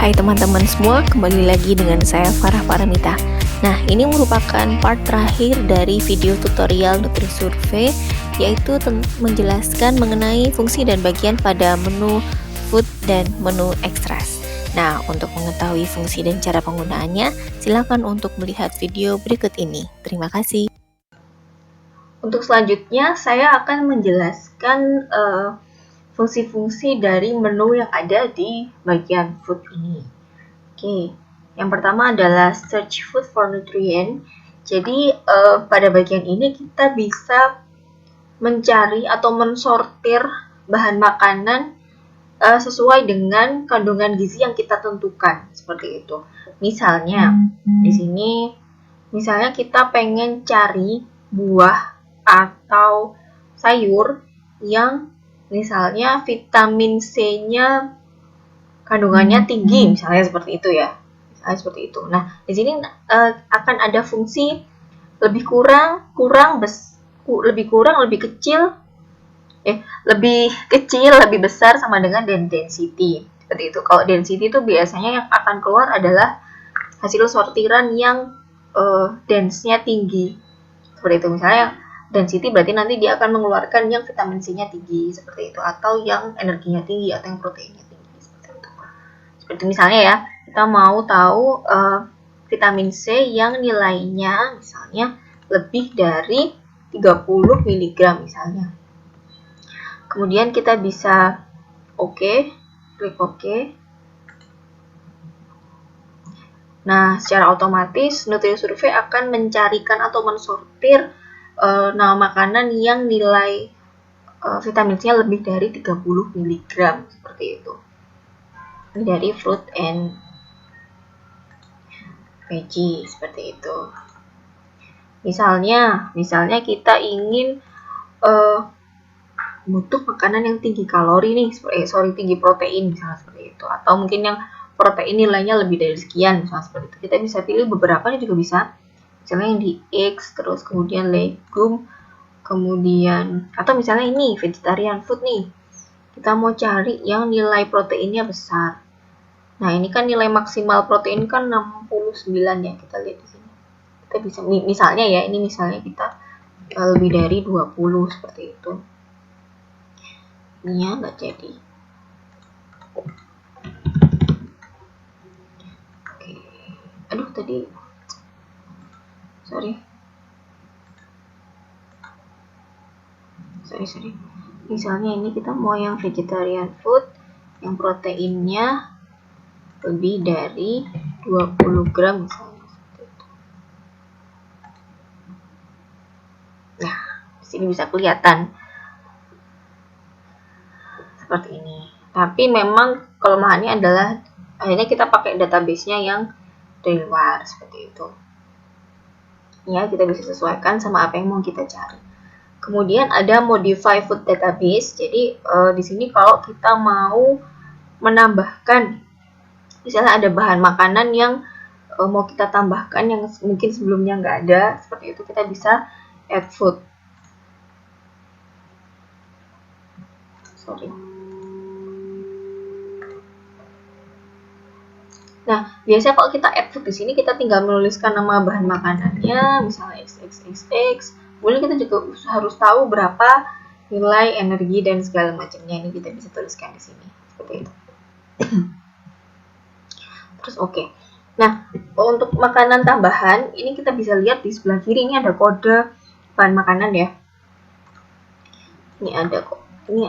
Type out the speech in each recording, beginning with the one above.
Hai teman-teman semua, kembali lagi dengan saya Farah Paramita. Nah, ini merupakan part terakhir dari video tutorial NutriSurvey, yaitu menjelaskan mengenai fungsi dan bagian pada menu food dan menu extras. Nah, untuk mengetahui fungsi dan cara penggunaannya, silakan untuk melihat video berikut ini. Terima kasih. Untuk selanjutnya, saya akan menjelaskan fungsi-fungsi dari menu yang ada di bagian food ini. Oke, yang pertama adalah search food for nutrient. Jadi pada bagian ini kita bisa mencari atau mensortir bahan makanan sesuai dengan kandungan gizi yang kita tentukan, seperti itu. Misalnya di sini, misalnya kita pengen cari buah atau sayur yang misalnya vitamin C-nya kandungannya tinggi, misalnya seperti itu ya. Misalnya seperti itu. Nah, di sini akan ada fungsi lebih kurang, lebih kecil, lebih besar sama dengan density. Seperti itu. Kalau density itu biasanya yang akan keluar adalah hasil sortiran yang dense-nya tinggi. Seperti itu. Misalnya density berarti nanti dia akan mengeluarkan yang vitamin C-nya tinggi, seperti itu, atau yang energinya tinggi atau yang proteinnya tinggi, seperti itu. Seperti misalnya ya, kita mau tahu vitamin C yang nilainya misalnya lebih dari 30 mg misalnya. Kemudian kita bisa klik OK. Nah, secara otomatis NutriSurvey akan mencarikan atau mensortir nama makanan yang nilai vitamin C-nya lebih dari 30 mg, seperti itu. Ini dari fruit and veggie, seperti itu. Misalnya kita ingin butuh makanan yang tinggi kalori nih, tinggi protein misalnya, seperti itu. Atau mungkin yang protein nilainya lebih dari sekian, misalnya seperti itu. Kita bisa pilih beberapa, ini juga bisa. Misalnya yang di eggs, terus kemudian legum, kemudian atau misalnya ini vegetarian food nih, kita mau cari yang nilai proteinnya besar. Nah, ini kan nilai maksimal protein kan 69 ya, kita lihat di sini. Kita bisa misalnya ya, ini misalnya kita lebih dari 20, seperti itu. Ini ya nggak jadi. Oke. Aduh, tadi sorry. Misalnya ini kita mau yang vegetarian food yang proteinnya lebih dari 20 gram misalnya, seperti itu. Nah, di sini bisa kelihatan seperti ini. Tapi memang kelemahannya adalah akhirnya kita pakai database-nya yang dari luar, seperti itu. Ya, kita bisa sesuaikan sama apa yang mau kita cari. Kemudian ada modify food database. Jadi di sini kalau kita mau menambahkan, misalnya ada bahan makanan yang mau kita tambahkan yang mungkin sebelumnya nggak ada, seperti itu, kita bisa add food. Nah, biasanya kalau kita add food di sini, kita tinggal menuliskan nama bahan makanannya, misalnya XXXX. Boleh kita juga harus tahu berapa nilai energi dan segala macamnya. Ini kita bisa tuliskan di sini, seperti itu. Terus oke. Nah, untuk makanan tambahan, ini kita bisa lihat di sebelah kiri, ini ada kode bahan makanan ya. Ini ada kok. Ini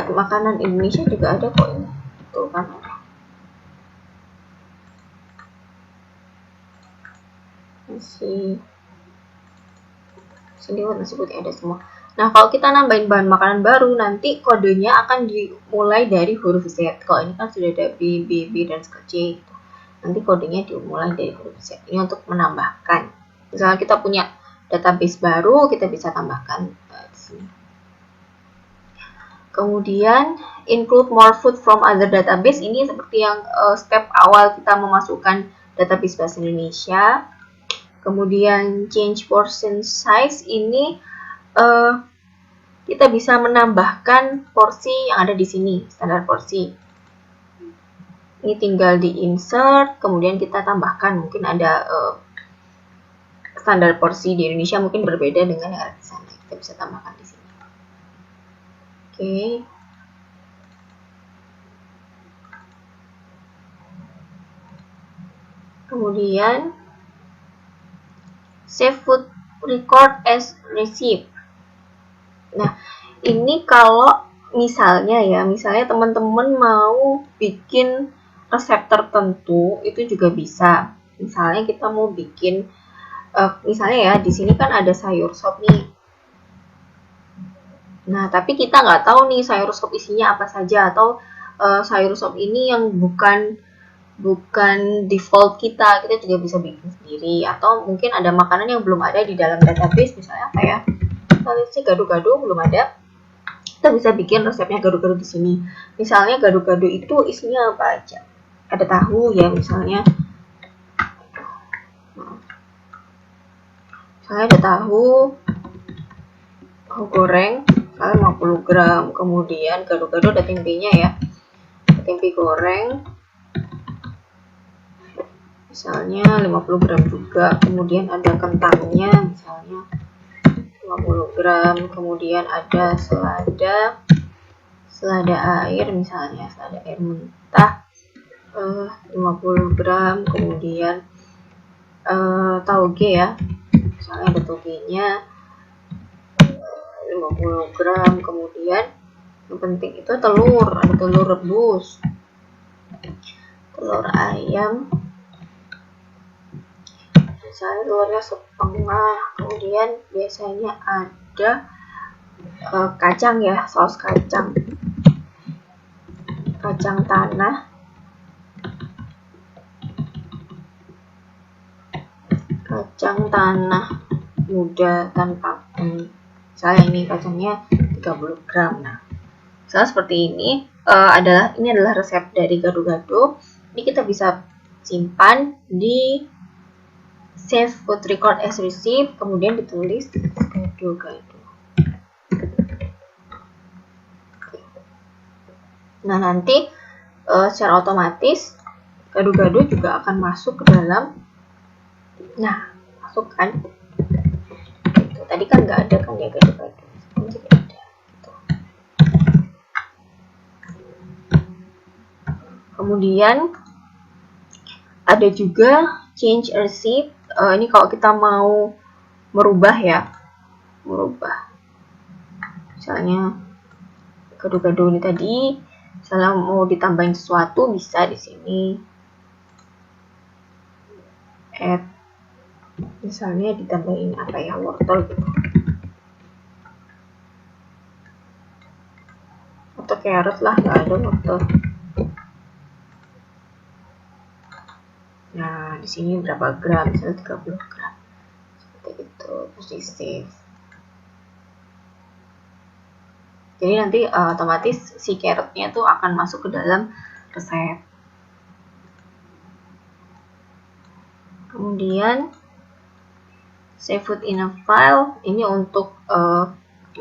makanan Indonesia juga ada kok ini. Tuh kan ada. Sini warna putih ada semua. Nah, kalau kita nambahin bahan makanan baru, nanti kodenya akan dimulai dari huruf Z. Kalau ini kan sudah ada B, B, B, dan C. Nanti kodenya dimulai dari huruf Z. Ini untuk menambahkan. Misalnya kita punya database baru, kita bisa tambahkan di sini. Kemudian, include more food from other database. Ini seperti yang step awal kita memasukkan database bahasa Indonesia. Kemudian change portion size, ini kita bisa menambahkan porsi yang ada di sini, standar porsi. Ini tinggal di insert, kemudian kita tambahkan. Mungkin ada standar porsi di Indonesia mungkin berbeda dengan yang ada di sana. Kita bisa tambahkan di sini. Oke. Kemudian save food record as receipt. Nah, ini kalau misalnya teman-teman mau bikin resep tertentu itu juga bisa. Misalnya kita mau bikin misalnya ya di sini kan ada sayur sop nih. Nah, tapi kita nggak tahu nih sayur sop isinya apa saja, atau sayur sop ini yang bukan default kita juga bisa bikin sendiri, atau mungkin ada makanan yang belum ada di dalam database, misalnya apa ya, misalnya sih gado-gado belum ada, kita bisa bikin resepnya gado-gado di sini. Misalnya gado-gado itu isinya apa aja, ada tahu ya misalnya, ada tahu goreng misalnya 50 gram, kemudian gado-gado ada tempenya ya, tempe goreng misalnya 50 gram juga, kemudian ada kentangnya misalnya 50 gram, kemudian ada selada air misalnya, selada air mentah 50 gram, kemudian tauge ya, misalnya ada togenya 50 gram, kemudian yang penting itu telur, ada telur rebus, telur ayam misalnya telurnya setengah, kemudian biasanya ada kacang ya, saus kacang tanah, muda tanpa kuning, misalnya ini kacangnya 30 gram. Nah, misalnya seperti ini adalah resep dari gado-gado. Ini kita bisa simpan di save food record as receipt, kemudian ditulis gado-gado. Nah, nanti secara otomatis gado-gado juga akan masuk ke dalam. Nah, masuk kan? Gitu. Tadi kan nggak ada kan ya gado-gado. Jadi ada. Gitu. Kemudian ada juga change receipt. Ini kalau kita mau merubah ya, misalnya gado-gado ini tadi, misalnya mau ditambahin sesuatu bisa di sini. Add, misalnya ditambahin apa ya, wortel gitu, atau carrot lah, nggak ada wortel. Nah, di sini berapa gram? Misalnya 30 gram. Seperti itu, terus di save. Jadi nanti otomatis si carrotnya tuh akan masuk ke dalam resep. Kemudian save food in a file, ini untuk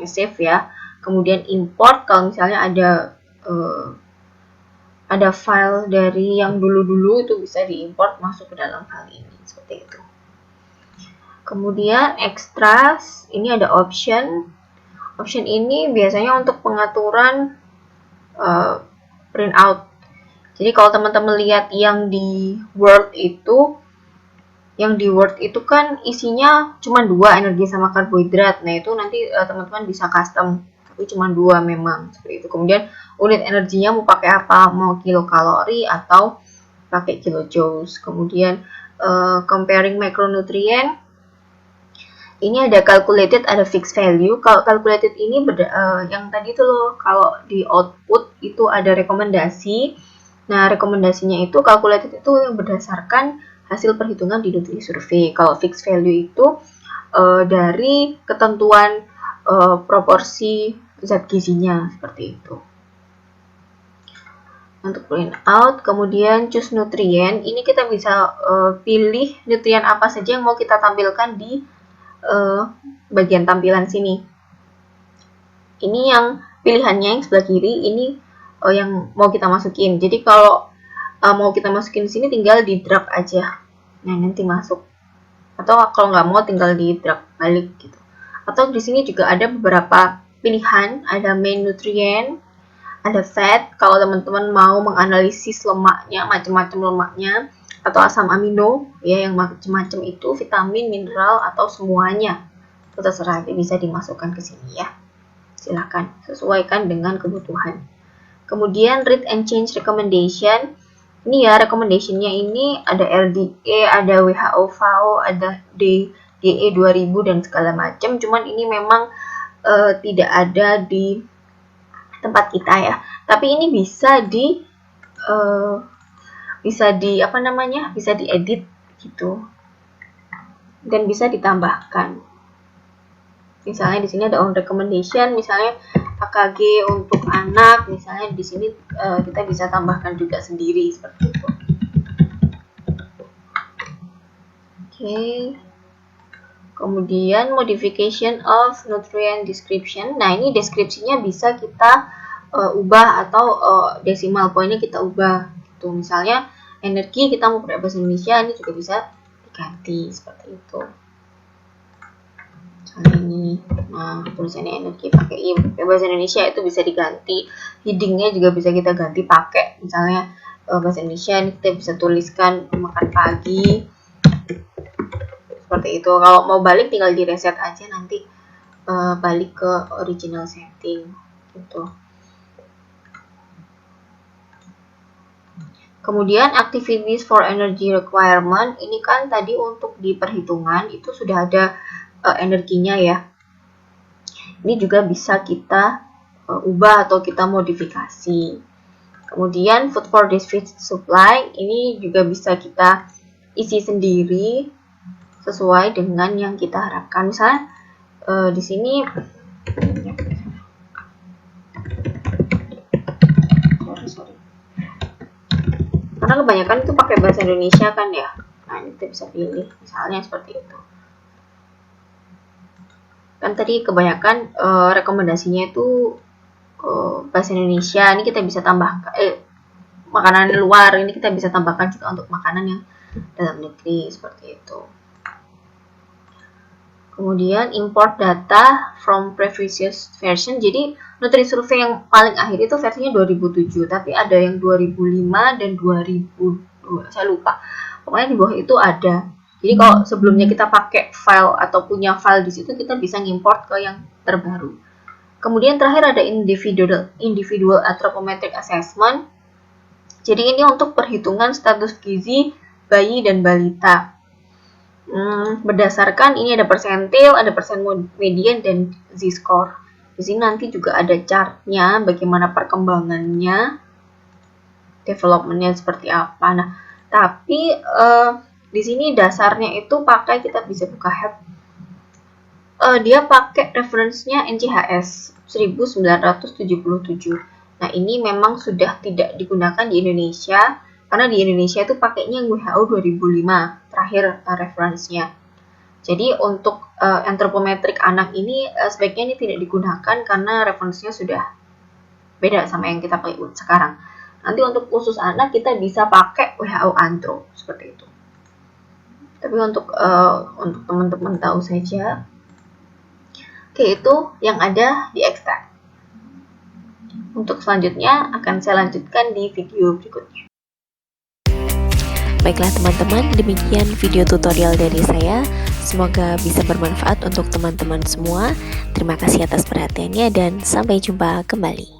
save ya. Kemudian import, kalau misalnya ada file dari yang dulu-dulu itu bisa diimport masuk ke dalam file ini, seperti itu. Kemudian extras, ini ada option. Option ini biasanya untuk pengaturan printout. Jadi kalau teman-teman lihat yang di Word itu, kan isinya cuma 2, energi sama karbohidrat. Nah, itu nanti teman-teman bisa custom, tapi cuma 2 memang, seperti itu. Kemudian unit energinya mau pakai apa, mau kilokalori atau pakai kilojoules. Kemudian comparing macronutrient, ini ada calculated, ada fixed value. Kalau calculated ini yang tadi itu loh, kalau di output itu ada rekomendasi. Nah, rekomendasinya itu calculated itu yang berdasarkan hasil perhitungan di NutriSurvey. Kalau fixed value itu dari ketentuan proporsi zat gizinya, seperti itu. Untuk print out, kemudian choose nutrient, ini kita bisa pilih nutrien apa saja yang mau kita tampilkan di bagian tampilan sini. Ini yang pilihannya yang sebelah kiri, ini yang mau kita masukin. Jadi kalau mau kita masukin di sini tinggal di drag aja. Nah, nanti masuk. Atau kalau nggak mau tinggal di drag balik gitu. Atau di sini juga ada beberapa pilihan, ada main nutrient, ada fat. Kalau teman-teman mau menganalisis lemaknya, macam-macam lemaknya, atau asam amino, ya yang macam-macam itu, vitamin, mineral, atau semuanya, itu terserah, bisa dimasukkan ke sini ya. Silakan sesuaikan dengan kebutuhan. Kemudian read and change recommendation. Ini ya recommendationnya ini ada RDA, ada WHO, FAO, ada DGE 2000 dan segala macam. Cuman ini memang tidak ada di tempat kita ya. Tapi ini bisa di bisa diedit gitu. Dan bisa ditambahkan. Misalnya di sini ada on recommendation, misalnya AKG untuk anak, misalnya di sini kita bisa tambahkan juga sendiri seperti itu. Oke. Kemudian modification of nutrient description. Nah, ini deskripsinya bisa kita ubah atau decimal pointnya kita ubah. Gitu. Misalnya energi kita mau pakai bahasa Indonesia, ini juga bisa diganti seperti itu. Misalnya ini, nah tulisannya energi pakai bahasa Indonesia itu bisa diganti. Headingnya juga bisa kita ganti pakai misalnya bahasa Indonesia, ini kita bisa tuliskan makan pagi seperti itu. Kalau mau balik tinggal di reset aja, nanti balik ke original setting gitu. Kemudian activities for energy requirement, ini kan tadi untuk di perhitungan itu sudah ada energinya ya. Ini juga bisa kita ubah atau kita modifikasi. Kemudian food for this food supply, ini juga bisa kita isi sendiri sesuai dengan yang kita harapkan. Misalnya di sini karena kebanyakan itu pakai bahasa Indonesia kan ya. Nah, ini kita bisa pilih misalnya seperti itu. Kan tadi kebanyakan rekomendasinya itu bahasa Indonesia. Ini kita bisa tambahkan makanan luar, ini kita bisa tambahkan juga untuk makanan yang dalam negeri seperti itu. Kemudian import data from previous version. Jadi NutriSurvey yang paling akhir itu versinya 2007, tapi ada yang 2005 dan 2002, saya lupa. Pokoknya di bawah itu ada. Jadi kalau sebelumnya kita pakai file atau punya file di situ, kita bisa ngimport ke yang terbaru. Kemudian terakhir ada individual anthropometric assessment. Jadi ini untuk perhitungan status gizi bayi dan balita. Berdasarkan ini ada persentil, ada persen median dan Z-score. Di sini nanti juga ada chartnya, bagaimana perkembangannya, developmentnya seperti apa. Nah, tapi di sini dasarnya itu pakai, kita bisa buka help. Dia pakai reference-nya NCHS 1977. Nah, ini memang sudah tidak digunakan di Indonesia karena di Indonesia itu pakainya WHO 2005 terakhir reference-nya. Jadi untuk anthropometric anak ini sebaiknya ini tidak digunakan karena referensinya sudah beda sama yang kita pakai sekarang. Nanti untuk khusus anak kita bisa pakai WHO Anthro seperti itu. Tapi untuk teman-teman tahu saja. Oke, itu yang ada di extract. Untuk selanjutnya akan saya lanjutkan di video berikutnya. Baiklah teman-teman, demikian video tutorial dari saya. Semoga bisa bermanfaat untuk teman-teman semua. Terima kasih atas perhatiannya dan sampai jumpa kembali.